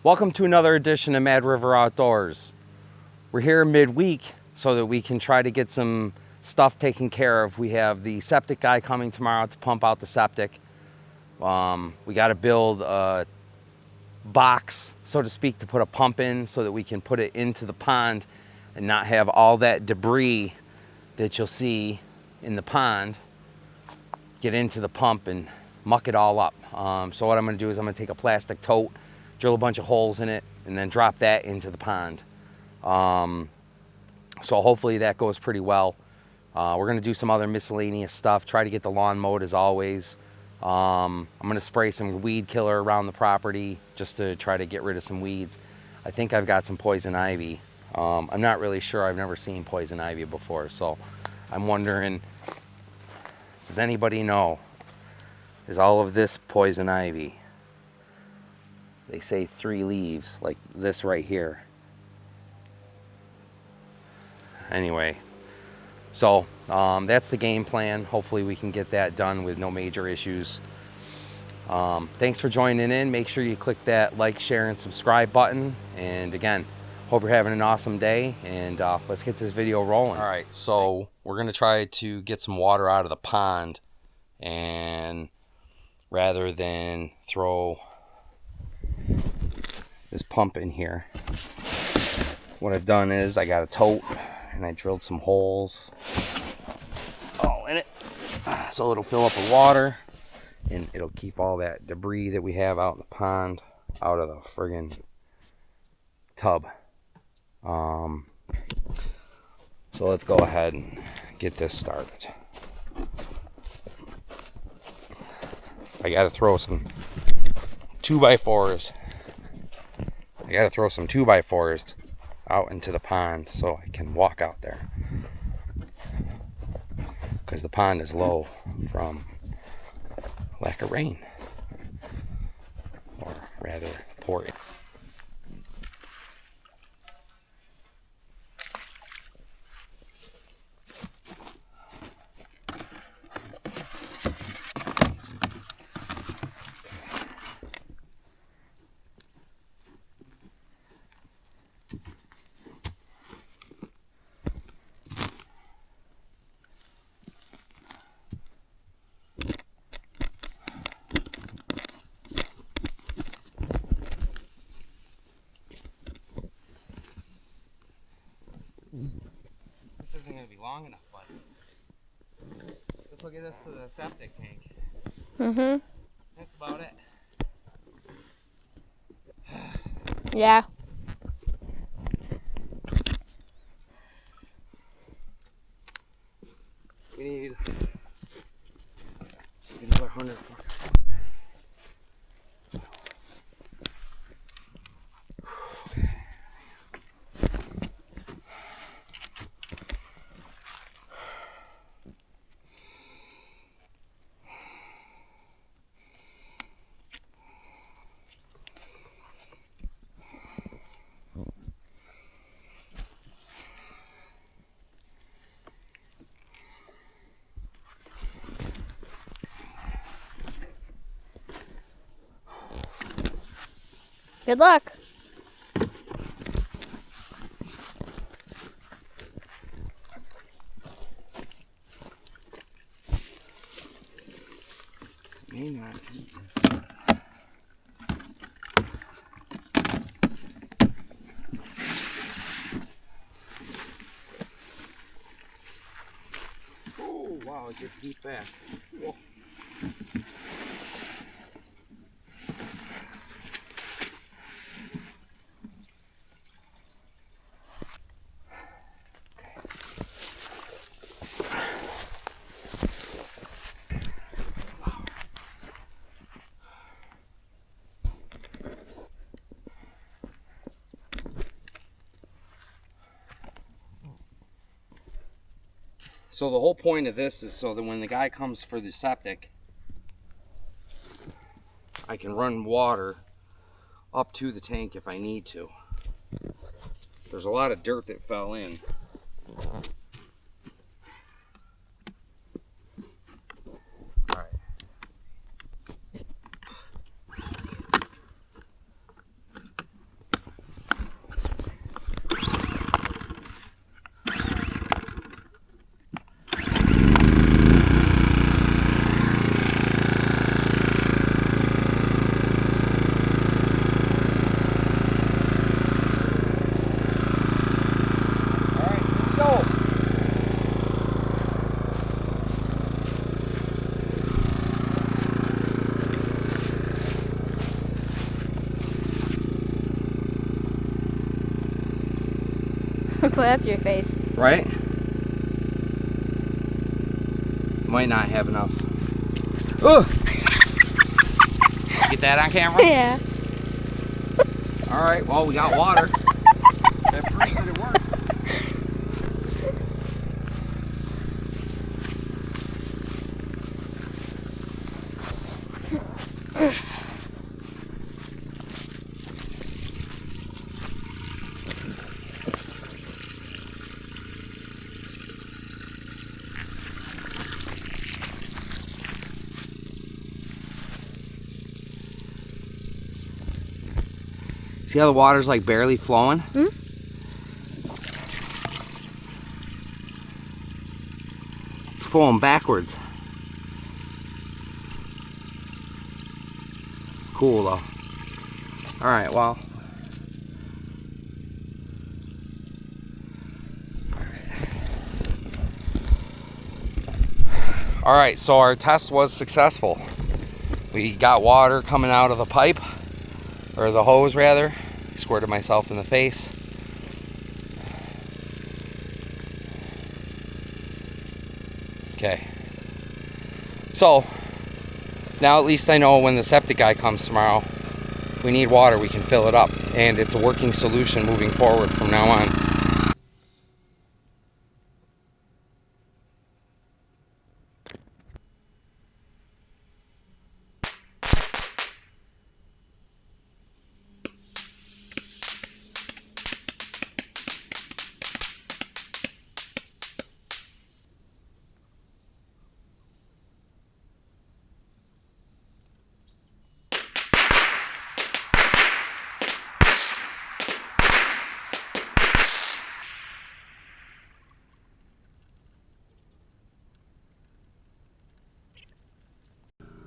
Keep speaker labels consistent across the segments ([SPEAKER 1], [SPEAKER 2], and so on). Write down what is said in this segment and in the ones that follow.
[SPEAKER 1] Welcome to another edition of Mad River Outdoors. We're here midweek so that we can try to get some stuff taken care of. We have the septic guy coming tomorrow to pump out the septic. We got to build a box, so to speak, to put a pump in so that we can put it into the pond and not have all that debris that you'll see in the pond get into the pump and muck it all up. So what I'm going to do is I'm going to take a plastic tote, drill a bunch of holes in it, and then drop that into the pond. So hopefully that goes pretty well. We're going to do some other miscellaneous stuff, try to get the lawn mowed as always. I'm going to spray some weed killer around the property just to try to get rid of some weeds. I think I've got some poison ivy. I'm not really sure. I've never seen poison ivy before, so I'm wondering, does anybody know? Is all of this poison ivy? They say 3 leaves, like this right here. Anyway, so that's the game plan. Hopefully we can get that done with no major issues. Thanks for joining in. Make sure you click that like, share, and subscribe button. And again, hope you're having an awesome day. And let's get this video rolling. All right, so we're going to try to get some water out of the pond. And rather than throw this pump in here, what I've done is I got a tote and I drilled some holes all in it so it'll fill up with water and it'll keep all that debris that we have out in the pond out of the friggin' tub. So let's go ahead and get this started. I gotta throw some 2x4s. I gotta throw some 2x4s out into the pond so I can walk out there, because the pond is low from lack of rain, or rather poor. This isn't going to be long enough, but this will get us to the septic tank. That's about it.
[SPEAKER 2] Yeah.
[SPEAKER 1] We need another 100.
[SPEAKER 2] Good luck.
[SPEAKER 1] May not eat this. Oh wow, it gets deep fast. Whoa. So the whole point of this is so that when the guy comes for the septic, I can run water up to the tank if I need to. There's a lot of dirt that fell in.
[SPEAKER 2] Put up your face.
[SPEAKER 1] Right? Might not have enough. Ugh! Get that on camera?
[SPEAKER 2] Yeah.
[SPEAKER 1] Alright, well, we got water. That proves that it works. See how the water's like barely flowing?
[SPEAKER 2] Hmm?
[SPEAKER 1] It's flowing backwards. Cool though. Alright, well. Alright, so our test was successful. We got water coming out of the pipe, or the hose rather. Squirted myself in the face. Okay. So, now at least I know when the septic guy comes tomorrow, if we need water, we can fill it up. And it's a working solution moving forward from now on.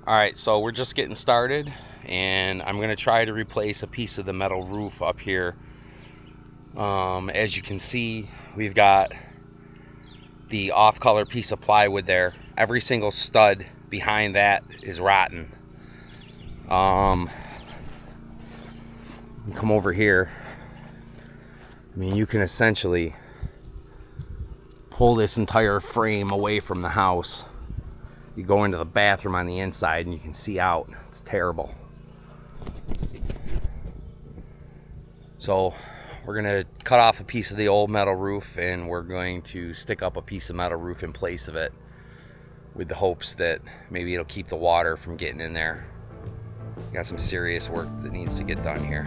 [SPEAKER 1] Alright, so we're just getting started, and I'm going to try to replace a piece of the metal roof up here. As you can see, we've got the off-color piece of plywood there. Every single stud behind that is rotten. Come over here. I mean, you can essentially pull this entire frame away from the house. You go into the bathroom on the inside and you can see out. It's terrible. So we're gonna cut off a piece of the old metal roof and we're going to stick up a piece of metal roof in place of it, with the hopes that maybe it'll keep the water from getting in there. Got some serious work that needs to get done here.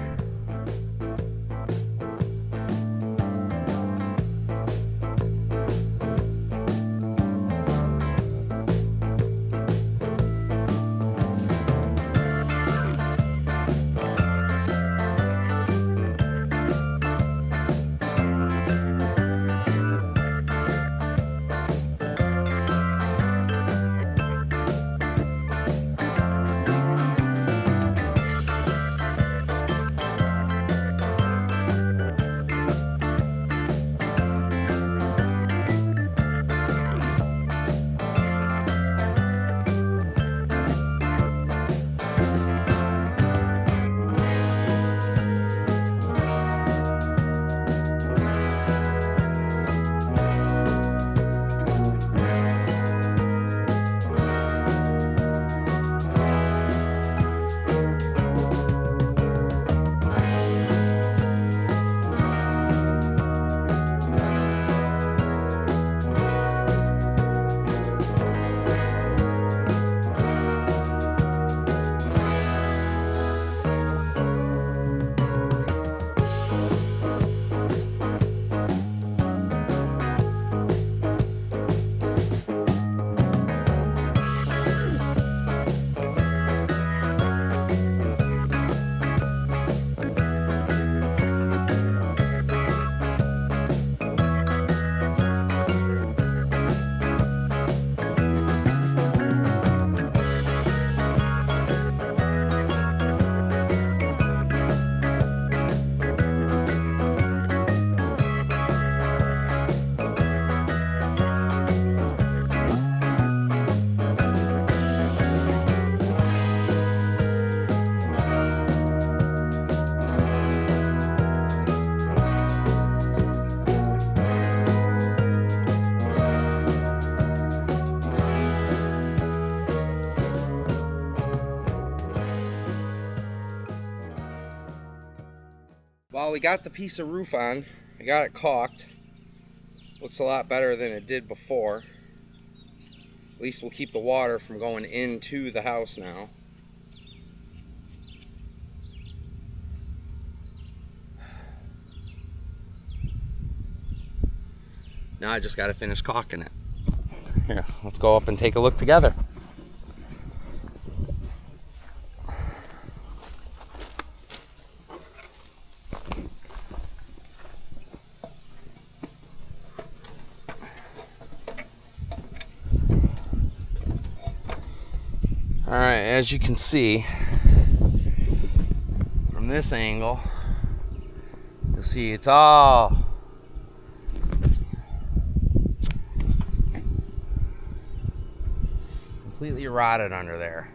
[SPEAKER 1] Well, we got the piece of roof on. I got it caulked. Looks a lot better than it did before. At least we'll keep the water from going into the house now. Now I just got to finish caulking it. Here, let's go up and take a look together. All right, as you can see from this angle, you'll see it's all completely rotted under there.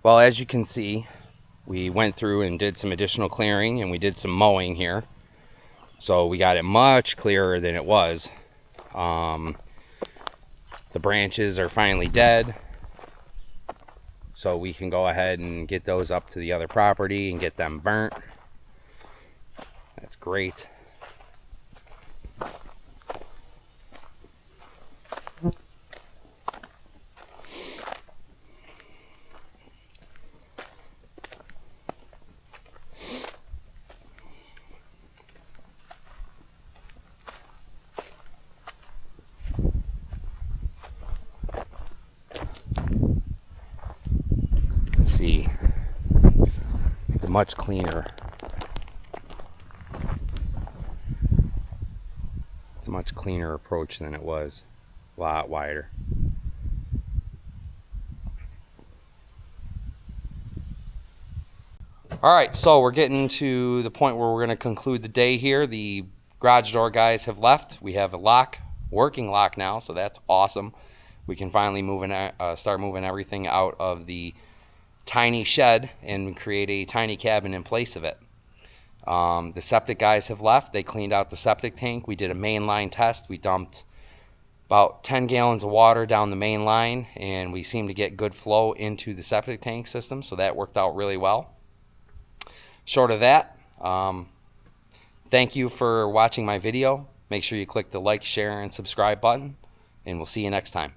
[SPEAKER 1] Well, as you can see, we went through and did some additional clearing, and we did some mowing here. So we got it much clearer than it was. The branches are finally dead. So we can go ahead and get those up to the other property and get them burnt. That's great. See the much cleaner. It's a much cleaner approach than it was. A lot wider. All right, so we're getting to the point where we're going to conclude the day here. The garage door guys have left. We have a lock, working lock now, so that's awesome. We can finally start moving everything out of the tiny shed and create a tiny cabin in place of it. The septic guys have left. They cleaned out the septic tank. We did a main line test. We dumped about 10 gallons of water down the main line, and we seemed to get good flow into the septic tank system, so that worked out really well. Short of that, thank you for watching my video. Make sure you click the like, share, and subscribe button, and we'll see you next time.